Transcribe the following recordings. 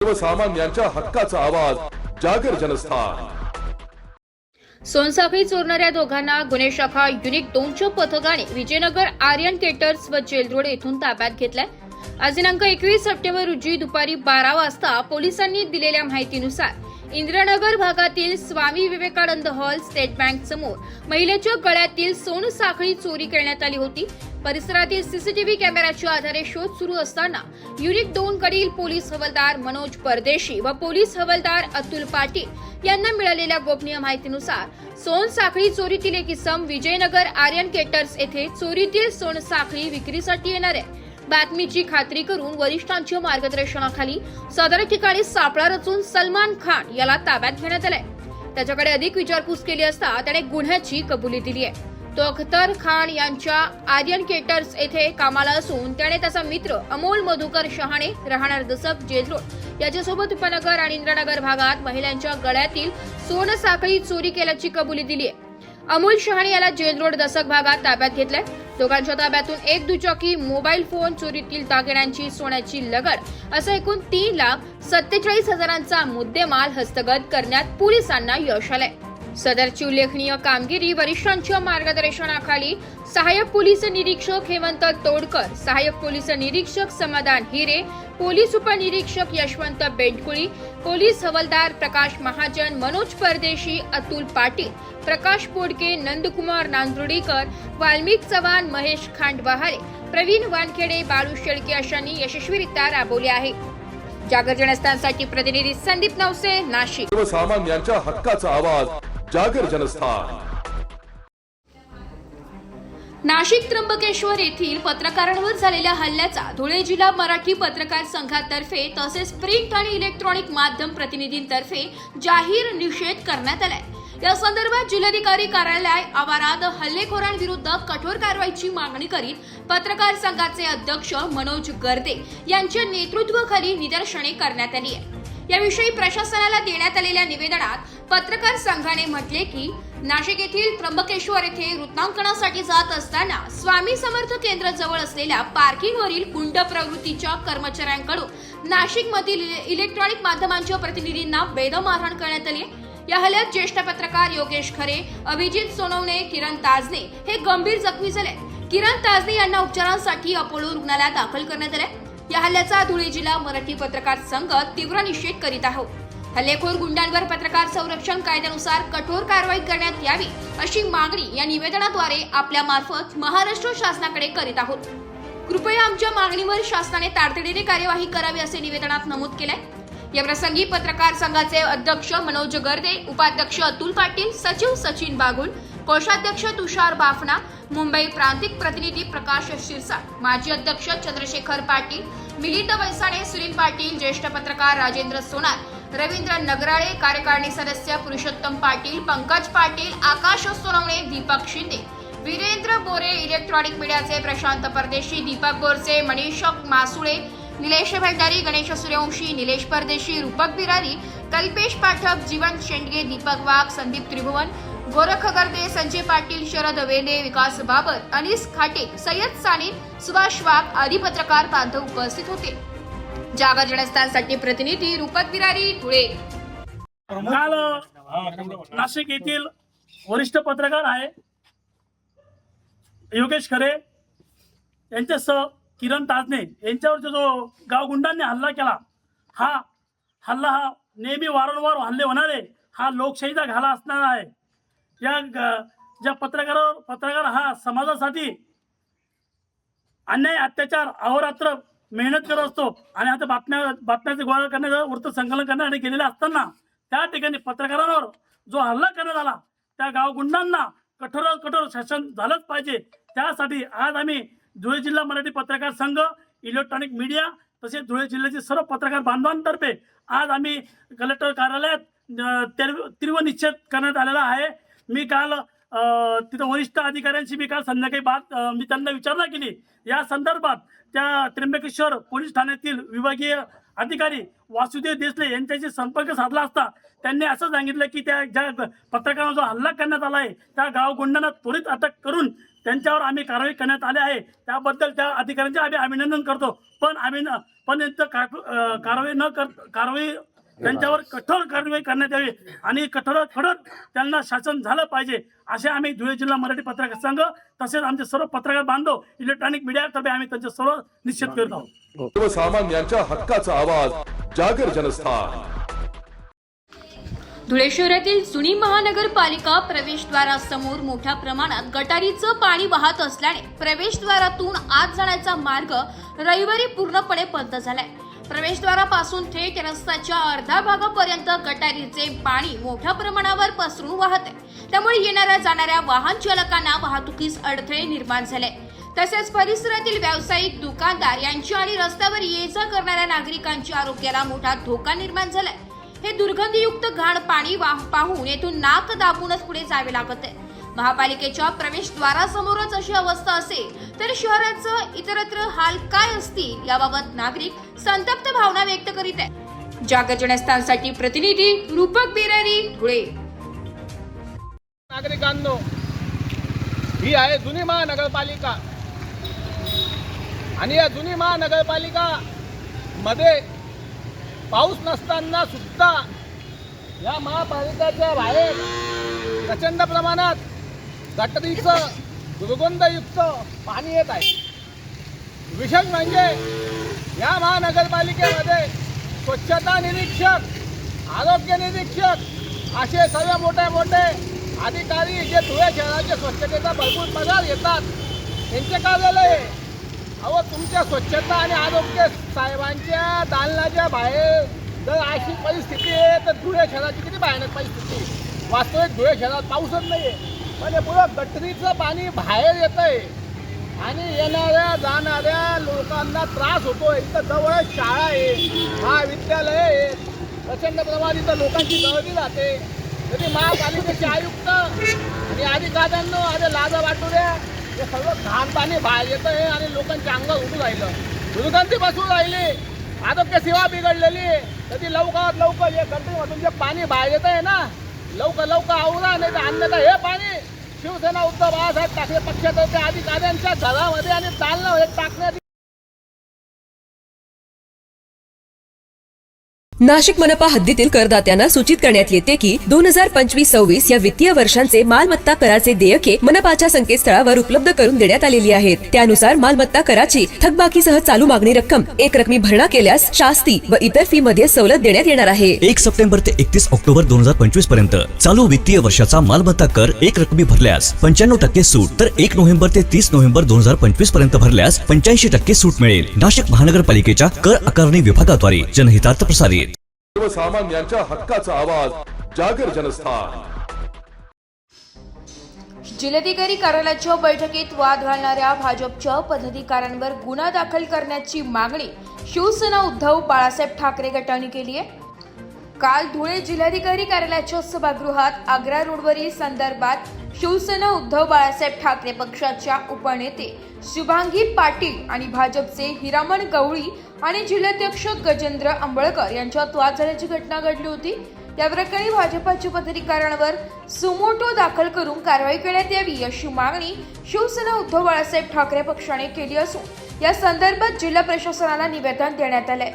सर्वसामान्यांच्या हक्काचा आवाज जागर जनस्थान। सोनसाखळी चोरणाऱ्या दोघांना गुन्हे शाखा युनिट 2च्या पथकाने विजयनगर आर्यन केटर्स व जेलरोड येथून ताब्यात घेतलाय। आज दिनांक 21 सप्टेंबर रोजी दुपारी 12 वाजता पोलिसांनी दिलेल्या माहितीनुसार इंद्रनगर भागातील Swami Vivekananda hall state bank समोर महिलेच्या गळ्यातील सोनसाखळी चोरी करण्यात आली होती। परिसरातील सीसीटीव्ही कॅमेऱ्याच्या आधारे शोध सुरू असताना युनिट 2 कडील पोलीस हवालदार मनोज परदेशी व पोलीस हवालदार अतुल पाटील यांना मिळालेल्या गोपनीय माहितीनुसार सोनसाखळी चोरीतील एक इसम विजयनगर आर्यन केटर्स येथे चोरीतील सोनसाखळी विक्रीसाठी येणार आहे। बातमीची खात्री करून वरिष्ठांच्या मार्गदर्शनाखाली सदर ठिकाणी सापळा रचून सलमान खान याला ताब्यात घेण्यात आलाय। त्याच्याकडे अधिक विचारपूस केली असता त्याने गुन्ह्याची कबुली दिली आहे। तो अख्तर खान यांच्या आर्यन केटर्स येथे कामाला असून त्याने त्याचा मित्र अमोल मधुकर शहाणे राहणार दसक जेलरोड याच्यासोबत उपनगर आणि इंद्रनगर भागात महिलांच्या गळ्यातील सोनसाखळी चोरी केल्याची कबुली दिली आहे। अमोल शहाणे याला जेलरोड दसक भागात ताब्यात घेतलंय। दोघांच्या ताब्यातून एक दुचाकी, मोबाईल फोन, चोरीतील दागिन्यांची, सोन्याची लगड असं एकूण 3,47,000चा मुद्देमाल हस्तगत करण्यात पोलिसांना यश आलंय। सदरची उल्लेखनीय कामगिरी वरिष्ठांच्या मार्गदर्शनाखाली सहाय्यक पोलीस निरीक्षक हेमंत तोडकर, सहाय्यक पोलीस निरीक्षक समाधान हिरे, पोलीस उपनिरीक्षक यशवंत बेंडकुळी, पोलीस हवालदार प्रकाश महाजन, मनोज परदेशी, अतुल पाटील, प्रकाश पोडके, नंदकुमार नांदुर्डीकर, वाल्मिक चव्हाण, महेश खांडबहारे, प्रवीण वानखेडे, बाळू शेळके अशांनी यशस्वीरित्या राबवले आहे। जागर जनस्थानसाठी प्रतिनिधी संदीप नवसे, नाशिक। सर्वसामान्यांच्या हक्काचा आवाज जागर जनस्थान। नाशिक त्र्यंबकेश्वर येथील पत्रकारांवर झालेल्या हल्ल्याचा धुळे जिल्हा मराठी पत्रकार संघातर्फे तसेच प्रिंट आणि इलेक्ट्रॉनिक माध्यम प्रतिनिधींतर्फे जाहीर निषेध करण्यात आलाय। या संदर्भात जिल्हाधिकारी कार्यालय आवारात हल्लेखोरांविरुद्ध कठोर कारवाईची मागणी करीत पत्रकार संघाचे अध्यक्ष मनोज गर्दे यांच्या नेतृत्वाखाली निदर्शने करण्यात आली आहे। याविषयी प्रशासनाला देण्यात आलेल्या निवेदनात पत्रकार संघाने म्हटले की नाशिक येथील त्र्यंबकेश्वर येथे वृत्तांकनासाठी जात असताना स्वामी समर्थ केंद्र जवळ असलेल्या पार्किंगवरील गुंड प्रवृत्तीच्या कर्मचाऱ्यांकडून नाशिकमधील इलेक्ट्रॉनिक माध्यमांच्या प्रतिनिधींना बेदम मारहाण करण्यात आली। या हल्ल्यात ज्येष्ठ पत्रकार योगेश खरे, अभिजित सोनवणे, किरण ताजने हे गंभीर जखमी झाले। किरण ताजने यांना उपचारांसाठी अपोलो रुग्णालयात दाखल करण्यात आले। या हल्ल्याचा धुळे जिल्हा मराठी पत्रकार संघ तीव्र निषेध करीत आहोत। हल्लेखोर गुंडांवर पत्रकार संरक्षण कायद्यानुसार कठोर कारवाई करण्यात यावी अशी मागणी या निवेदनाद्वारे आपल्या मार्फत महाराष्ट्र शासनाकडे करीत आहोत। कृपया आमच्या मागणीवर शासनाने तातडीने कार्यवाही करावी असे निवेदनात नमूद केले। या प्रसंगी पत्रकार संघाचे अध्यक्ष मनोज गर्दे, उपाध्यक्ष अतुल पाटील, सचिव सचिन बागुल, कोषाध्यक्ष तुषार बाफना, मुंबई प्रांतिक प्रतिनिधी प्रकाश शिरसाट, माजी अध्यक्ष चंद्रशेखर पाटील, मिलिंद वैसाणे, सुनील पाटील, ज्येष्ठ पत्रकार राजेंद्र सोनार, रवींद्र नगराळे, कार्यकारिणी सदस्य पुरुषोत्तम पाटील, पंकज पाटील, आकाश सोनवणे, दीपक शिंदे, वीरेंद्र बोरे, इलेक्ट्रॉनिक मीडियाचे प्रशांत परदेशी, दीपक बोरसे, मनीष मासुळे, निलेश भंडारी, गणेश सूर्यवंशी, निलेश परदेशी, रूपक बिरारी, कल्पेश पाठक, जीवन शेंडगे, दीपक वाघ, संदीप त्रिभुवन, गोरख गर्दे, संजय पाटील, शरद वेले, विकास बाबर, अनिस खाटे, सय्यद सानी, सुभाष वाघ आदी पत्रकार बांधव उपस्थित होते। जागर जनस्थानसाठी प्रतिनिधी रूपक बिरारी, धुळे। काल नाशिक येथील वरिष्ठ पत्रकार आहे योगेश खरे यांच्यासह किरण ताजने यांच्यावरचा जो गावगुंडांनी हल्ला केला, हा हल्ला नेहमी वारंवार हल्ले होणारे हा लोकशाहीचा घाला असणार आहे। या ज्या पत्रकार हा समाजासाठी अन्याय अत्याचार अहोरात्र मेहनत करत असतो आणि आता बातम्याचे गोळा करण्याचा वृत्त संकलन करण्यासाठी गेलेले असताना त्या ठिकाणी पत्रकारांवर जो हल्ला करण्यात आला त्या गावगुंडांना कठोर शासन झालंच पाहिजे। त्यासाठी आज आम्ही धुळे जिल्हा मराठी पत्रकार संघ, इलेक्ट्रॉनिक मीडिया तसेच धुळे जिल्ह्याचे सर्व पत्रकार बांधवांतर्फे आज आम्ही कलेक्टर कार्यालयात तीव्र निषेध करण्यात आलेला आहे। मी काल तिथं वरिष्ठ अधिकाऱ्यांशी संध्याकाळी मी त्यांना विचारणा केली। या संदर्भात त्या त्र्यंबकेश्वर पोलीस ठाण्यातील विभागीय अधिकारी वासुदेव देसले यांच्याशी संपर्क साधला असता त्यांनी असं सांगितलं की त्या ज्या पत्रकारांवर जो हल्ला करण्यात आला आहे त्या गावगुंडांना त्वरित अटक करून त्यांच्यावर आम्ही कारवाई करण्यात आली आहे, त्याबद्दल त्या अधिकाऱ्यांचे आम्ही अभिनंदन करतो. पण कारवाई त्यांच्यावर कठोर कारवाई करण्यात यावी आणि कठोर त्यांना शासन झालं पाहिजे, असे आम्ही धुळे जिल्हा मराठी पत्रकार संघ तसेच आमचे सर्व पत्रकार बांधव इलेक्ट्रॉनिक मीडियातर्फे आम्ही त्यांचे सर्व निश्चित करत आहोत. सर्वसामान्यांच्या हक्काचा आवाज जागर जनस्थान. धुळे शहरातील जुनी महानगरपालिका प्रवेशद्वारासमोर मोठ्या प्रमाणात गटारीचं पाणी वाहत असल्याने प्रवेशद्वारातून आत जाण्याचा मार्ग रविवारी पूर्णपणे बंद झालाय. प्रवेशद्वारापासून थेट रस्त्याच्या अर्ध्या भागापर्यंत गटारीचे पाणी मोठ्या प्रमाणावर पसरून वाहत आहे. त्यामुळे येणाऱ्या जाणाऱ्या वाहन चालकांना वाहतुकीस अडथळे निर्माण झाले. तसेच परिसरातील व्यावसायिक, दुकानदार यांची आणि रस्त्यावर ये-जा करणाऱ्या नागरिकांच्या आरोग्याला मोठा धोका निर्माण झालाय. हे दुर्गंधीयुक्त घाण पाणी पाहून येथून नाक दाबूनच पुढे जावे लागत आहे. महापालिकेच्या प्रवेशद्वारासमोरच अशी अवस्था असेल तर शहराचं इतरत्र हाल काय असतील याबाबत नागरिक संतप्त भावना व्यक्त करीत आहेत. जागर जनस्थानसाठी प्रतिनिधी रूपक बिरारी, धुळे. नागरिकांनो, ही आहे जुनी महानगरपालिका आणि या जुनी महानगरपालिका मध्ये पाऊस नसताना सुद्धा या महापालिकेच्या बाहेर प्रचंड प्रमाणात गटारीचं दुर्गंधयुक्त पाणी येत आहे. विशेष म्हणजे या महानगरपालिकेमध्ये स्वच्छता निरीक्षक, आरोग्य निरीक्षक असे सर्व मोठे अधिकारी जे धुळे शहराच्या स्वच्छतेचा भरपूर पगार घेतात त्यांचे कार्यालय आहे. अहो, तुमच्या स्वच्छता आणि आरोग्य साहेबांच्या दालनाच्या बाहेर जर अशी परिस्थिती आहे तर धुळे शहराची किती भयानक परिस्थिती. वास्तविक धुळे शहरात पाऊसच नाही आहे, म्हणजे पुढं गटरीचं पाणी बाहेर येतं आहे आणि येणाऱ्या जाणाऱ्या लोकांना त्रास होतो. इथं जवळ शाळा आहे, महाविद्यालय आहे, प्रचंड प्रमाणात इथं लोकांची गर्दी राहते. तरी महापालिकेचे आयुक्त आणि अधिकाऱ्यांना अरे लाजा वाटू द्या, हे सर्व घाण पाणी बाहेर येतं आहे आणि लोकांच्या अंगावर उठून राहिलं, दुर्गंधी बसून राहिली, आरोग्य सेवा बिघडलेली आहे. तरी लवकरात लवकर हे गटरीमधून जे पाणी बाहेर येत आहे ना, लवकर आवरा, नाही तर अन्यथा हे पाणी शिवसेना उद्धव बाळासाहेब ठाकरे पक्षातर्फे अधिकाऱ्यांच्या घरामध्ये आणि दालनामध्ये टाकण्यात. नाशिक मनपा हद्दीतील करदात्यांना सूचित करण्यात येते की 2025-26 या वित्तीय वर्षांचे मालमत्ता कराचे देयके मनपाच्या संकेतस्थळावर उपलब्ध करून देण्यात आलेली आहेत. त्यानुसार मालमत्ता कराची थकबाकीसह चालू मागणी रक्कम एक रकमी भरणा केल्यास शास्ती व इतर फी मध्ये सवलत देण्यात येणार आहे. 1 सप्टेंबर ते 31 ऑक्टोबर 2025 पर्यंत चालू वित्तीय वर्षाचा मालमत्ता कर एक रकमी भरल्यास 95% सूट, तर 1 नोव्हेंबर ते 30 नोव्हेंबर 2025 पर्यंत भरल्यास 85% सूट मिळेल. नाशिक महानगरपालिकेच्या कर आकारणी विभागाद्वारे जनहितार्थ प्रसारित. सर्वसामान्यांच्या हक्काचा आवाज जागर जनस्थान. जिल्हाधिकारी कार्यालयाच्या बैठकीत वाद घालणाऱ्या भाजपच्या पदाधिकाऱ्यांवर गुन्हा दाखल करण्याची मागणी शिवसेना उद्धव बाळासाहेब ठाकरे गटाने केली आहे. काल धुळे जिल्हाधिकारी कार्यालयाच्या सभागृहात आग्रा रोडवरील संदर्भात शिवसेना उद्धव बाळासाहेब ठाकरे पक्षाच्या उपनेते शुभांगी पाटील आणि भाजपचे हिरामण गवळी आणि जिल्हाध्यक्ष गजेंद्र अंबळकर यांच्यात वाद झाल्याची घटना घडली होती. या प्रकरणी भाजपाच्या पदाधिकाऱ्यांवर सुमोटो दाखल करून कारवाई करण्यात यावी अशी मागणी शिवसेना उद्धव बाळासाहेब ठाकरे पक्षाने केली असून या संदर्भात जिल्हा प्रशासनाला निवेदन देण्यात आलंय.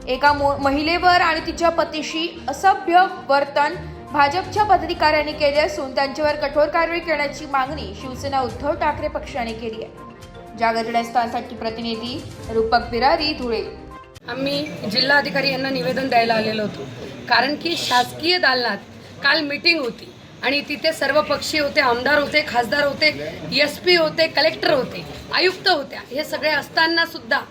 एका महिलेवर आणि तिच्या पतीशी असभ्य वर्तन भाजपच्या पदाधिकाऱ्यांनी केले असून त्यांच्यावर कठोर कारवाई करण्याची मागणी शिवसेना उद्धव ठाकरे पक्षाने केली आहे. जागर जनस्थानसाठी प्रतिनिधी रूपक बिरारी, धुळे. आम्ही जिल्हाधिकारी यांना निवेदन द्यायला आलेलो होतो, कारण की शासकीय दालनात काल मीटिंग होती आणि तिथे सर्व पक्षी होते, आमदार होते, खासदार होते, SP होते, कलेक्टर होते, आयुक्त होत्या. हे सगळे असताना सुद्धा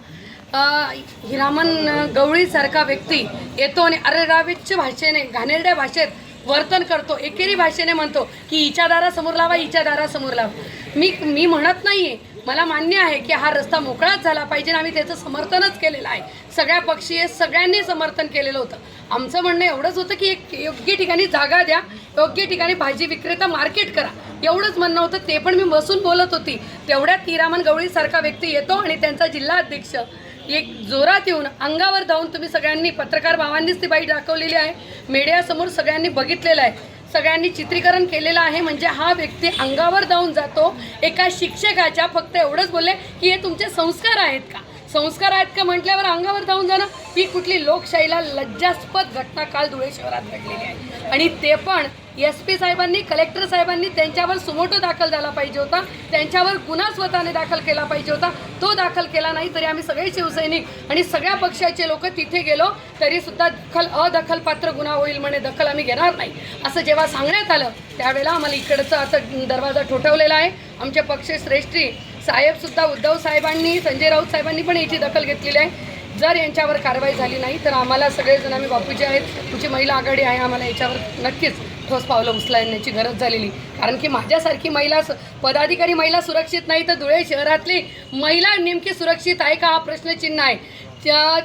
हिरामण गवळीसारखा व्यक्ती येतो आणि अरेरावीच्या भाषेने, घाणेरड्या भाषेत वर्तन करतो, एकेरी भाषेने म्हणतो की हिच्या दारासमोर लावा, हिच्या दारासमोर लावा. मी म्हणत नाहीये, मला मान्य आहे की हा रस्ता मोकळाच झाला पाहिजे, आम्ही त्याचं समर्थनच केलेलं आहे. सगळ्या पक्षीय सगळ्यांनी समर्थन केलेलं होतं. आमचं म्हणणं एवढंच होतं की एक योग्य ठिकाणी जागा द्या, योग्य ठिकाणी भाजी विक्रेता मार्केट करा, एवढंच म्हणणं होतं. ते पण मी बसून बोलत होती, तेवढ्यात हिरामण गवळीसारखा व्यक्ती येतो आणि त्यांचा जिल्हाध्यक्ष एक जोरात येऊन अंगावर धावून, तुम्ही सगळ्यांनी, पत्रकार भावांनीच ती बाई दाखवलेली आहे, मीडियासमोर सगळ्यांनी बघितलेलं आहे, सगळ्यांनी चित्रीकरण केलेलं आहे. म्हणजे हा व्यक्ती अंगावर जाऊन जातो. एका शिक्षकाच्या फक्त एवढंच बोलले की हे तुमचे संस्कार आहेत का, संस्कार आहेत का म्हटल्यावर अंगावर जाऊन जाणं ही कुठली लोकशाहीला लज्जास्पद घटना काल धुळे शहरात घडलेली आहे. आणि ते पण SP साहेबांनी, कलेक्टर साहेबांनी त्यांच्यावर सुमोटो दाखल झाला पाहिजे होता, त्यांच्यावर गुन्हा स्वतःने दाखल केला पाहिजे होता. तो दाखल केला नाही. तरी आम्ही सगळे शिवसैनिक आणि सगळ्या पक्षाचे लोक तिथे गेलो तरीसुद्धा अदखलपात्र गुन्हा होईल म्हणे, दखल आम्ही घेणार नाही असं जेव्हा सांगण्यात आलं त्यावेळेला आम्हाला इकडचं असं दरवाजा ठोठावलेला आहे. आमचे पक्षश्रेष्ठी साहेबसुद्धा, उद्धव साहेबांनी, संजय राऊत साहेबांनी पण याची दखल घेतलेली आहे. जर यांच्यावर कारवाई झाली नाही तर आम्हाला सगळेजण, आम्ही बापूजी आहेत, तुमची महिला आघाडी आहे, आम्हाला याच्यावर नक्कीच ठोस पावलं उचलण्याची गरज झालेली. कारण की माझ्यासारखी महिला, पदाधिकारी महिला सुरक्षित नाही तर धुळे शहरातली महिला नेमकी सुरक्षित आहे का हा प्रश्नचिन्ह आहे.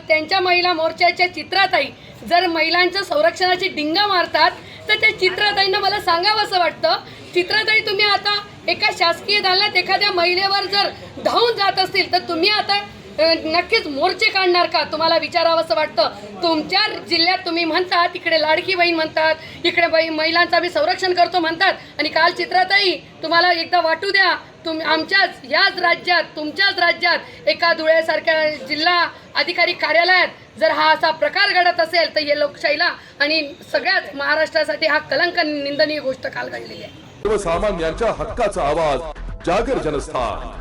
त्यांच्या महिला मोर्चाच्या चित्राताई जर महिलांच्या संरक्षणाची डिंगा मारतात तर त्या चित्राताईंना मला सांगावं असं वाटतं, चित्राताई तुम्ही आता एका शासकीय दालनात एखाद्या महिलेवर जर धावून जात असतील तर तुम्ही आता नक्कीच मोर्चे काढणार का, तुम्हाला विचारावं असं वाटतं. तुमच्या जिल्ह्यात तुम्ही म्हणतात तिकडे लाडकी बहीण म्हणतात, इकडे महिलांचं आम्ही संरक्षण करतो म्हणतात. आणि काल चित्राताई तुम्हाला एकदा वाटू द्या, तुम्ही आमच्याच याच राज्यात, तुमच्याच राज्यात एका धुळ्यासारख्या जिल्हा अधिकारी कार्यालयात जर हा असा प्रकार घडत असेल तर हे लोकशाहीला आणि सगळ्याच महाराष्ट्रासाठी हा कलंक, निंदनीय गोष्ट काल घडलेली आहे. सर्वसामान्यांच्या हक्काचा आवाज जागर जनस्थान.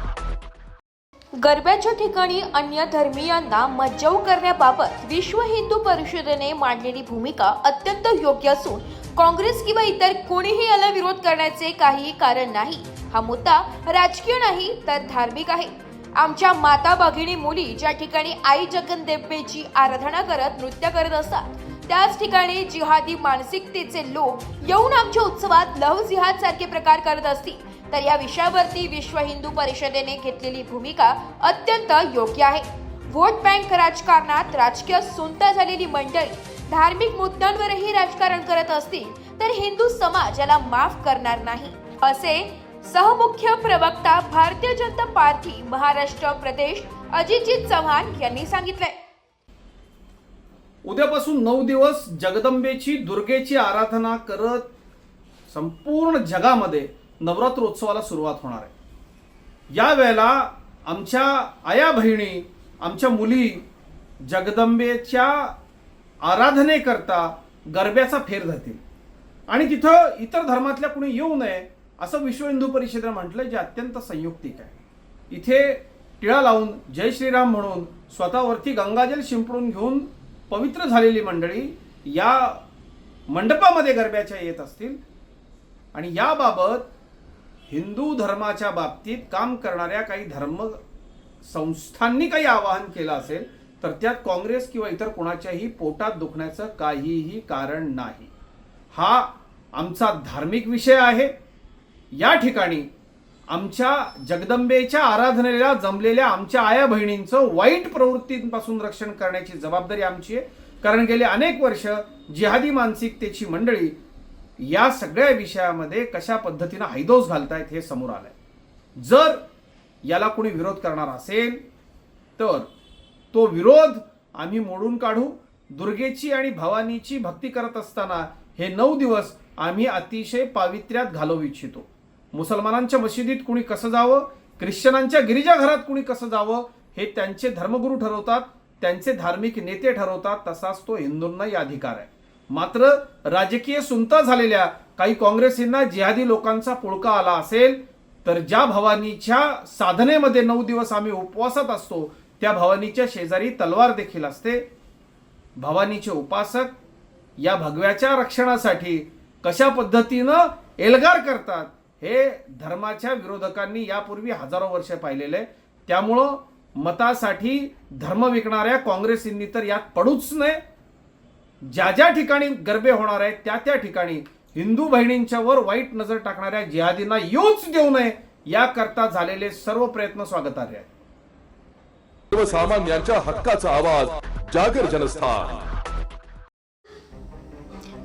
गरब्याच्या ठिकाणी अन्य धर्मीयांना मज्जाव करण्याबाबत विश्व हिंदू परिषदेने मांडलेली भूमिका अत्यंत योग्य असून काँग्रेस किंवा इतर कोणीही याला विरोध करण्याचे काहीही कारण नाही. हा मुद्दा राजकीय नाही तर धार्मिक आहे. आमच्या माता भगिनी मुली ज्या ठिकाणी आई जगदंबेची आराधना करत नृत्य करत असतात त्याच ठिकाणी जिहादी मानसिकतेचे लोक येऊन आमच्या उत्सवात लव्ह जिहाद सारखे प्रकार करत असतील तर या विषयावरती विश्व हिंदू परिषदेने घेतलेली भूमिका अत्यंत योग्य आहे. व्होट बँक राजकारणात राजकीय सुंता झालेली मंडळी धार्मिक मुद्द्यांवरही राजकारण करत असतील तर हिंदू समाज याला माफ करणार नाही असे सहमुख्य प्रवक्ता भारतीय जनता पार्टी महाराष्ट्र प्रदेश अजितजी चव्हाण यांनी सांगितलंय. उद्यापासून 9 दिवस जगदंबेची, दुर्गेची आराधना करत संपूर्ण जगामध्ये नवरात्रोत्सवाला सुरुवात होणार आहे. या वेळेला आमच्या आया बहिणी, आमच्या मुली जगदंबेच्या आराधनेकरता गरब्याचा फेर धरतील आणि तिथं इतर धर्मातल्या कुणी येऊ नये असं विश्व हिंदू परिषदेने म्हटलं, जे अत्यंत संयुक्तिक आहे. इथे टिळा लावून जय श्रीराम म्हणून स्वतःवरती गंगाजल शिंपडून घेऊन पवित्र झालेली मंडळी या मंडपामध्ये गरब्याच्या येत असतील. आणि याबाबत हिंदू धर्माच्या बाबतीत काम करणाऱ्या काही धर्म संस्थांनी काही आवाहन केलं असेल तर त्यात काँग्रेस किंवा इतर कोणाच्याही पोटात दुखण्याचं काहीही कारण नाही. हा आमचा धार्मिक विषय आहे. या ठिकाणी आमच्या जगदंबेच्या आराधनेला जमलेल्या आमच्या आया बहिणींचं वाईट प्रवृत्तींपासून रक्षण करण्याची जबाबदारी आमची आहे. कारण गेले अनेक वर्ष जिहादी मानसिकतेची मंडळी या सगळ्या विषयामध्ये कशा पद्धतीनं हैदोस घालतायत हे समोर आलंय. जर याला कोणी विरोध करणार असेल तर तो विरोध आम्ही मोडून काढू. दुर्गेची आणि भवानीची भक्ती करत असताना हे 9 दिवस आम्ही अतिशय पावित्र्यात घालवू इच्छितो. मुसलमानांच्या मशिदीत कुणी कसं जावं, ख्रिश्चनांच्या गिरिजाघरात कुणी कसं जावं हे त्यांचे धर्मगुरू ठरवतात, त्यांचे धार्मिक नेते ठरवतात. तसाच तो हिंदूंनाही अधिकार आहे. मात्र राजकीय सुंता झालेल्या काही काँग्रेसींना जिहादी लोकांचा पुळका आला असेल तर ज्या भवानीच्या साधनेमध्ये 9 दिवस आम्ही उपवासात असतो त्या भवानीच्या शेजारी तलवार देखील असते. भवानीचे उपासक या भगव्याच्या रक्षणासाठी कशा पद्धतीनं एल्गार करतात हे धर्माच्या विरोधकांनी यापूर्वी हजारो वर्ष पाहिलेले. त्यामुळं मतासाठी धर्म विकणाऱ्या काँग्रेसींनी तर यात पडूच नये. ज्या ज्या ठिकाणी गरबे होणार आहेत त्या ठिकाणी हिंदू बहिणींच्यावर वाईट नजर टाकणाऱ्या जिहादींना येऊच देऊ नये याकरता झालेले सर्व प्रयत्न स्वागतार्ह आहेत. सर्वसामान्यांच्या हक्काचा आवाज जागर जनस्थान.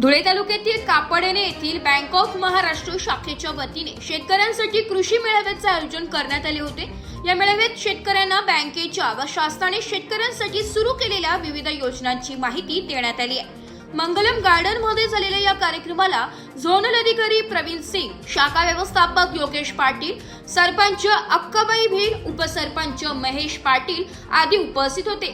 धुळे तालुक्यातील कापडणे येथील बँक ऑफ महाराष्ट्र शाखेच्या वतीने शेतकऱ्यांसाठी कृषी मेळाव्याचे आयोजन करण्यात आले होते. या मेळाव्यात शेतकऱ्यांना बँकेच्या व शासनाने शेतकऱ्यांसाठी सुरू केलेल्या विविध योजनांची माहिती देण्यात आली आहे. मंगलम गार्डन मध्ये झालेल्या या कार्यक्रमाला झोनल अधिकारी प्रवीण सिंग, शाखा व्यवस्थापक योगेश पाटील, सरपंच अक्काबाई भील, उपसरपंच महेश पाटील आदी उपस्थित होते।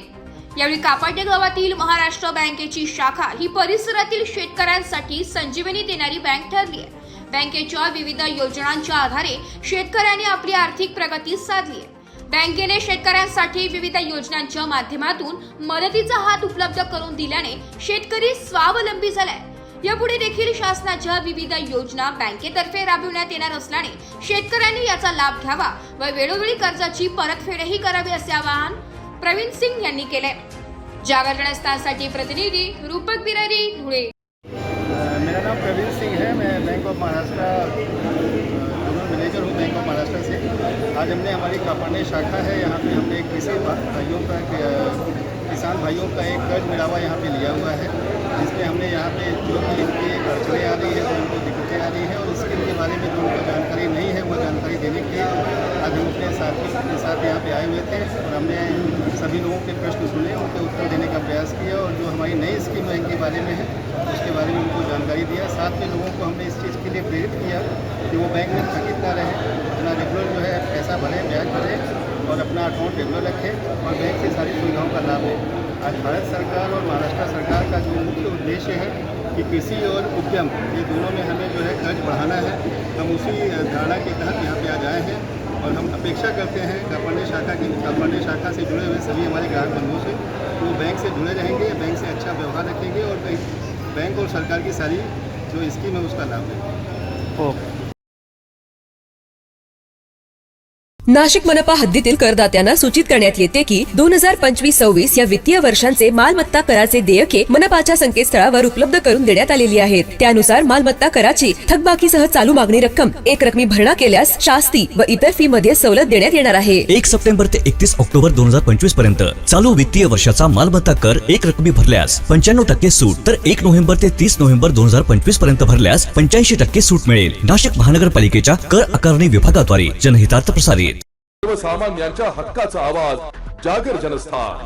यावेळी कापाटे गावातील महाराष्ट्र बँकेची शाखा ही परिसरातील शेतकऱ्यांसाठी संजीवनी देणारी बँक ठरली आहे। बँकेच्या विविध योजनांच्या आधारे शेतकऱ्यांनी आपली आर्थिक प्रगती साधली आहे। बँकेने शेतकऱ्यांसाठी विविध योजनांच्या माध्यमातून मदतीचा हात उपलब्ध करून दिल्याने शेतकरी स्वावलंबी झालाय। यापुढे देखील शासनाच्या विविध योजना बँकेतर्फे राबविण्यात येणार असल्याने शेतकऱ्यांनी याचा लाभ घ्यावा व वेळोवेळी कर्जाची परतफेडही करावी असे आवाहन प्रवीण सिंग यांनी केले। जागर जनस्थानसाठी प्रतिनिधी रूपक बिरारी, धुळे। मेरा नाम प्रवीण सिंह है। मैं bank of Maharashtra general manager हूँ बैंक ऑफ महाराष्ट्र से। आज हमने हमारी कापाने शाखा है, यहाँ पे हमने किसान भाइयों का एक कर्ज मिलावा यहाँ पे लिया हुआ है, जिसमें हमने यहाँ पे जो भी इनकी अड़चनें आ रही है, जो उनको दिक्कतें आ रही है और स्कीम के बारे में जो उनको जानकारी नहीं है वो जानकारी देने के लिए आज हम अपने साथियों के साथ यहाँ पे आए हुए थे और हमने सभी लोगों के प्रश्न सुने, उनके उत्तर देने का प्रयास किया और जो हमारी नई स्कीम बैंक के बारे में है उसके बारे में उनको जानकारी दिया। साथ में लोगों को हमने इस चीज़ के लिए प्रेरित किया कि वो बैंक में थकित ना रहे, अपना रेगुलर जो है पैसा भरे, ब्याज भरे और अपना अकाउंट रेगुलर रखें और बैंक से सारी सुविधाओं का लाभ लें। आज भारत सरकार और महाराष्ट्र सरकार का जो मुख्य उद्देश्य है कि कृषि और उद्यम ये दोनों में हमें जो है कर्ज बढ़ाना है, हम उसी धारणा के तहत यहाँ पे आज आए हैं और हम अपेक्षा करते हैं कापाने शाखा से जुड़े हुए सभी हमारे ग्राहक बंधुओं से वो बैंक से जुड़े रहेंगे, बैंक से अच्छा व्यवहार रखेंगे और बैंक और सरकार की सारी जो स्कीम है उसका लाभ लेंगे। नाशिक मनपा हद्दीतील करदात्यांना सूचित करण्यात येते की 2025-26 या वित्तीय वर्षांचे मालमत्ता कराचे देयके मनपाच्या संकेतस्थळावर उपलब्ध करून देण्यात आलेली आहेत। त्यानुसार मालमत्ता कराची थकबाकीसह चालू मागणी रक्कम एक रकमी भरणा केल्यास शास्ती व इतर फी मध्ये सवलत देण्यात येणार आहे। 1 सप्टेंबर ते 31 ऑक्टोबर 2025 पर्यंत चालू वित्तीय वर्षाचा मालमत्ता कर एक रकमी भरल्यास 95% सूट, तर 1 नोव्हेंबर ते 30 नोव्हेंबर 2025 पर्यंत भरल्यास 85% सूट मिळेल। नाशिक महानगरपालिकेच्या कर आकारणी विभागाद्वारे जनहितार्थ प्रसारित। सर्वसामान्यांच्या हक्काचा आवाज, जागर जनस्थान।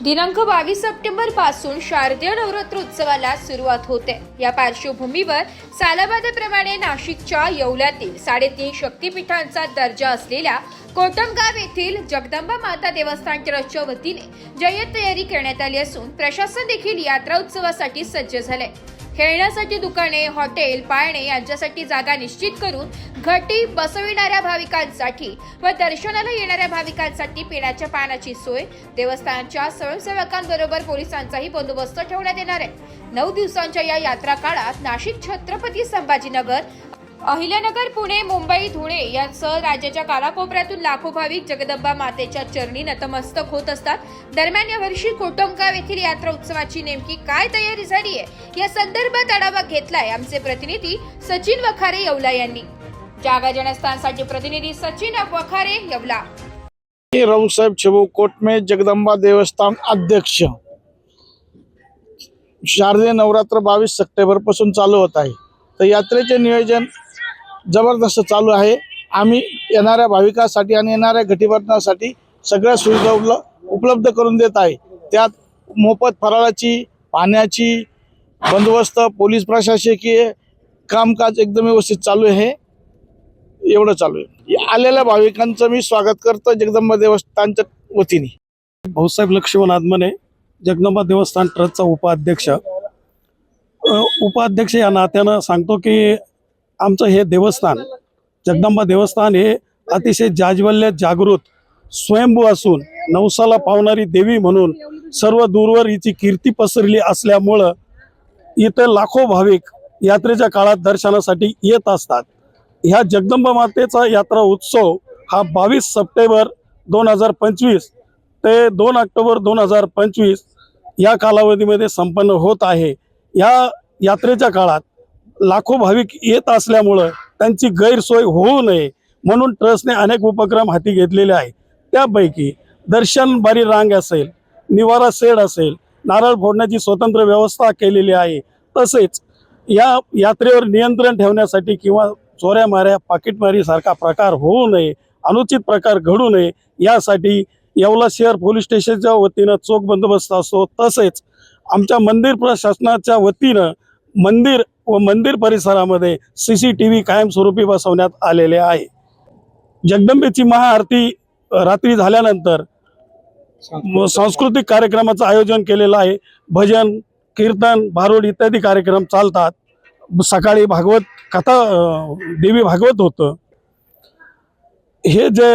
दिनांक 22 सप्टेंबर पासून शारदीय नवरात्र उत्सवाला सुरुवात होते। या पार्श्वभूमीवर सालाबादप्रमाणे नाशिकच्या येवल्यातील 3.5 शक्तिपीठांचा दर्जा असलेल्या कोटमगाव येथील जगदंबा माता देवस्थान ट्रस्टच्या वतीने जय्यत तयारी करण्यात आली असून प्रशासन देखील यात्रा उत्सवासाठी सज्ज झाले। खेळण्यासाठी दुकाने, हॉटेल, पाळणे यांच्यासाठी जागा निश्चित करून घटी बसविणाऱ्या भाविकांसाठी व दर्शनाला येणाऱ्या भाविकांसाठी पिण्याच्या पाण्याची सोय, देवस्थानच्या स्वयंसेवकांबरोबर पोलिसांचाही बंदोबस्त ठेवण्यात येणार आहे। 9 दिवसांच्या या यात्रा काळात नाशिक, छत्रपती संभाजीनगर, अहिल्यानगर, पुणे, मुंबई, धुळे यांसह राज्याच्या कानाकोपऱ्यातून लाखो भाविक जगदंबा मातेच्या चरणी नतमस्तक होत असतात। दरम्यान यावर्षी कोटमगाव येथील यात्रा उत्सवाची नेमकी काय तयारी झाली आहे या संदर्भात आढावा घेतलाय आमचे प्रतिनिधी सचिन वखारे येवला यांनी। जागर जनस्थानसाठी प्रतिनिधी सचिन वखारे, येवला। रावसाहेब छबू कोट में जगदंबा देवस्थान अध्यक्ष। शारदीय नवरात्र 22 सप्टेंबर पासून चालू होत आहे, तर यात्रेचे नियोजन जबरदस्त चालू आहे। आम्ही येणाऱ्या भाविकांसाठी आणि येणाऱ्या घटीभरणासाठी सगळ्या सुविधा उपलब्ध करून देत आहे। त्यात मोफत फराळाची, पाण्याची बंदोबस्त, पोलीस प्रशासकीय कामकाज एकदम व्यवस्थित चालू आहे। एवढं चालू आहे। आलेल्या भाविकांचं मी स्वागत करतो जगदंबा देवस्थानच्या वतीने। भाऊसाहेब लक्ष्मण आदमने, जगदंबा देवस्थान ट्रस्टचा उपाध्यक्ष या नात्यानं सांगतो की आमचं हे देवस्थान जगदंबा देवस्थान हे अतिशय जाज्वल्य, जागृत, स्वयंभू असून नवसाला पावणारी देवी म्हणून सर्व दूरवर हिची कीर्ती पसरली असल्यामुळं इथं लाखो भाविक यात्रेच्या काळात दर्शनासाठी येत असतात। ह्या जगदंबा मातेचा यात्रा उत्सव हा 22 सप्टेंबर 2025 ते 2 ऑक्टोबर 2025 या कालावधीमध्ये संपन्न होत आहे। या यात्रेच्या काळात लाखो भाविक येत असल्यामुळं त्यांची गैरसोय होऊ नये म्हणून ट्रस्टने अनेक उपक्रम हाती घेतलेले आहेत। त्यापैकी दर्शन बारी रांग असेल, निवारा शेड असेल, नारळ फोडण्याची स्वतंत्र व्यवस्था केलेली आहे। तसेच या यात्रेवर नियंत्रण ठेवण्यासाठी किंवा चोऱ्या माऱ्या, पाकिटमारी सारखा प्रकार होऊ नये, अनुचित प्रकार घडू नये यासाठी येवला शहर पोलीस स्टेशनच्या वतीनं चोख बंदोबस्त असतो। तसेच आमच्या मंदिर प्रशासनाच्या वतीनं मंदिर व मंदिर परिसरामध्ये CCTV कायमस्वरूपी बसवण्यात आलेले आहे. जगदंबेची महाआरती रात्री झाल्यानंतर सांस्कृतिक कार्यक्रमाचं आयोजन केलेलं आहे. भजन, कीर्तन, भारुड इत्यादी कार्यक्रम चालतात. सकाळी भागवत कथा, देवी भागवत होतं. हे जे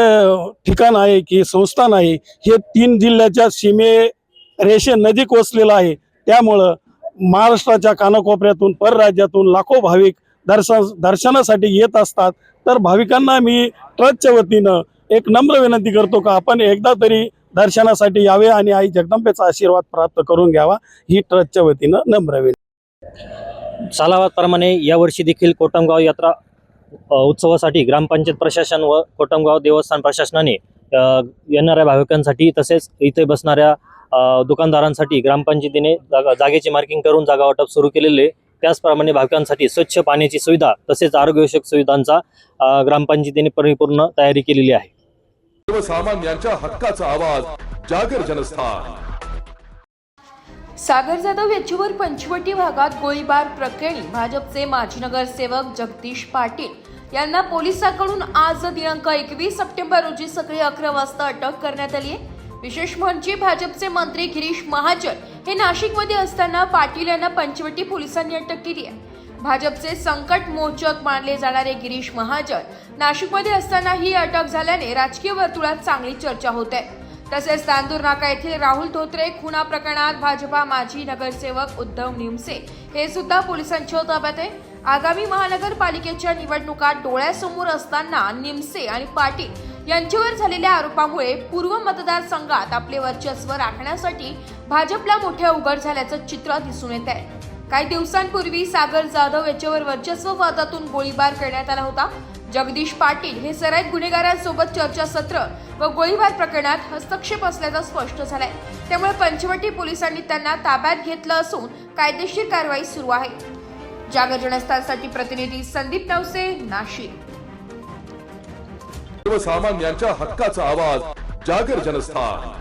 ठिकाण आहे की संस्थान आहे हे 3 जिल्ह्याच्या सीमेरेषे नजीक वसलेलं आहे. त्यामुळं महाराष्ट्राच्या कानाकोपऱ्यातून परराज्यातून लाखो भाविक दर्शनासाठी येत असतात. तर भाविकांना मी ट्रस्टच्या वतीनं एक नम्र विनंती करतो का आपण एकदा तरी दर्शनासाठी यावे आणि आई जगदंबेचा आशीर्वाद प्राप्त करून घ्यावा, ही ट्रस्टच्या वतीनं नम्र विनंती. सालावादप्रमाणे यावर्षी देखील कोटमगाव यात्रा उत्सवासाठी ग्रामपंचायत प्रशासन व कोटमगाव देवस्थान प्रशासनाने येणाऱ्या भाविकांसाठी तसेच इथे बसणाऱ्या दुकानदारांसाठी ग्रामपंचायतीने जागेची मार्किंग करून जागा वाटप सुरू केलेले. त्याचप्रमाणे भाविकांसाठी स्वच्छ पाण्याची सुविधा तसेच आरोग्यविषयक सुविधांचा ग्रामपंचायतीने परिपूर्ण तयारी केलेली आहे. सर्वसामान्यांच्या हक्काचा आवाज जागर जनस्थान. सागर जाधव यांच्यावर पंचवटी भागात गोळीबार प्रकरणी भाजपचे माजी नगरसेवक जगदीश पाटील यांना पोलिसांकडून आज दिनांक 21 सप्टेंबर रोजी सकाळी 11 वाजता अटक करण्यात आली आहे. विशेष म्हणजे भाजपचे मंत्री गिरीश महाजन हे नाशिकमध्ये असताना पाटील यांना पंचवटी पोलिसांनी अटक केली आहे. भाजपचे संकट मोचक मानले जाणारे गिरीश महाजन नाशिकमध्ये असताना ही अटक झाल्याने राजकीय वर्तुळात चांगली चर्चा होत आहे. तसेच तांदूर नाका येथील राहुल धोत्रे खुना प्रकरणात भाजपा माजी नगरसेवक उद्धव निमसे हे सुद्धा पोलिसांच्या ताब्यात आहे. आगामी महानगरपालिकेच्या निवडणुका डोळ्यासमोर असताना निमसे आणि पाटील यांच्यावर झालेल्या आरोपामुळे पूर्व मतदारसंघात आपले वर्चस्व राखण्यासाठी भाजपला मोठे अवघड झाल्याचं चित्र दिसून येत आहे. काही दिवसांपूर्वी सागर जाधव याच्यावर वर्चस्व वादातून गोळीबार करण्यात आला होता. जगदीश पाटील हे सराईत गुन्हेगारांसोबत चर्चासत्र व गोळीबार प्रकरणात हस्तक्षेप असल्याचं स्पष्ट झालंय. त्यामुळे पंचवटी पोलिसांनी त्यांना ताब्यात घेतलं असून कायदेशीर कारवाई सुरू आहे. जागर जनस्थानसाठी प्रतिनिधी संदीप नवसे, नाशिक. सर्वसामान्यांच्या हक्काचा आवाज जागर जनस्थान.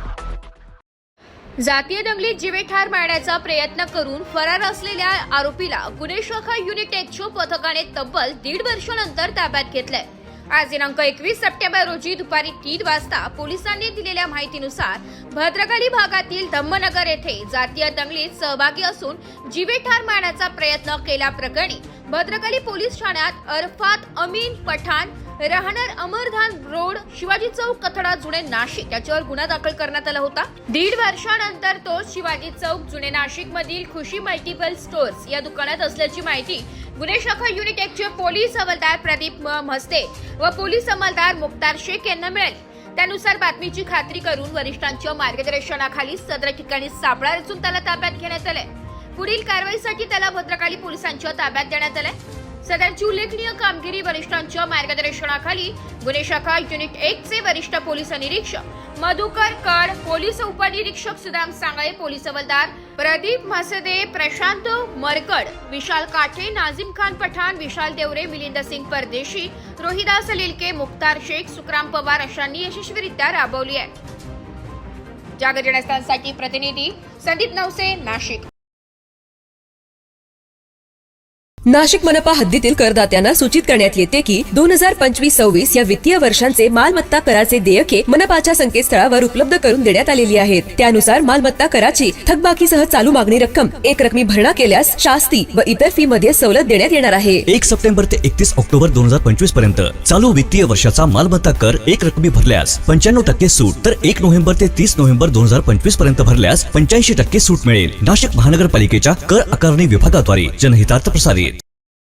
जातीय दंगलीत जीवे ठार मारण्याचा प्रयत्न करून फरार असलेल्या आरोपीला गुन्हे शाखा युनिट 1 पथकाने तब्बल 1.5 वर्षानंतर ताब्यात घेतलंय. आज दिनांक 21 सप्टेंबर रोजी दुपारी 3 वाजता पोलिसांनी दिलेल्या माहितीनुसार भद्रकाली भागातील धम्मनगर येथे जातीय दंगलीत सहभागी असून जीवे ठार मारण्याचा प्रयत्न केल्याप्रकरणी भद्रकाली पोलीस ठाण्यात अरफात अमीन पठाण राहणार अमरधान रोड, शिवाजी चौक, कथडा, जुने नाशिक याच्यावर गुन्हा दाखल करण्यात आला होता. 1.5 वर्षानंतर तो शिवाजी चौक, जुने नाशिक मधील खुशी मल्टिपल स्टोअर्स या दुकानात असल्याची माहिती गुन्हे शाखा युनिट 1 चे पोलीस हवालदार प्रदीप म्हस्ते व पोलीस अंमलदार मुक्तार शेख यांना मिळाली. त्यानुसार बातमीची खात्री करून वरिष्ठांच्या मार्गदर्शनाखाली सदर ठिकाणी सापळा रचून त्याला ताब्यात घेण्यात आले. पुढील कारवाईसाठी त्याला भद्रकाली पोलिसांच्या ताब्यात देण्यात आले. सदरची उल्लेखनीय कामगिरी वरिष्ठांच्या मार्गदर्शनाखाली गुन्हे शाखा युनिट 1 चे वरिष्ठ पोलीस निरीक्षक मधुकर कड, पोलीस उपनिरीक्षक सुदाम सांगळे, पोलीस हवालदार प्रदीप म्हसदे, प्रशांत मरकड, विशाल काठे, नाझिम खान पठाण, विशाल देवरे, मिलिंद सिंग परदेशी, रोहिदास लिलके, मुक्तार शेख, सुखराम पवार अशांनी यशस्वीरित्या राबवली आहे. जागर जनस्थानसाठी प्रतिनिधी संदीप नवसे, नाशिक. नाशिक मनपा हद्दीतील करदात्यांना सूचित करण्यात येते की 2025-26 या वित्तीय वर्षांचे मालमत्ता कराचे देयके मनपाच्या संकेतस्थळावर उपलब्ध करून देण्यात आलेली आहेत. त्यानुसार मालमत्ता कराची थकबाकीसह चालू मागणी रक्कम एक रकमी भरणा केल्यास शास्ती व इतर फी मध्ये सवलत देण्यात येणार आहे. 1 सप्टेंबर ते 31 ऑक्टोबर 2025 पर्यंत चालू वित्तीय वर्षाचा मालमत्ता कर एक रकमी भरल्यास 95% सूट, तर 1 नोव्हेंबर ते 30 नोव्हेंबर 2025 पर्यंत भरल्यास 85% सूट मिळेल. नाशिक महानगरपालिकेच्या कर आकारणी विभागाद्वारे जनहितार्थ प्रसारित.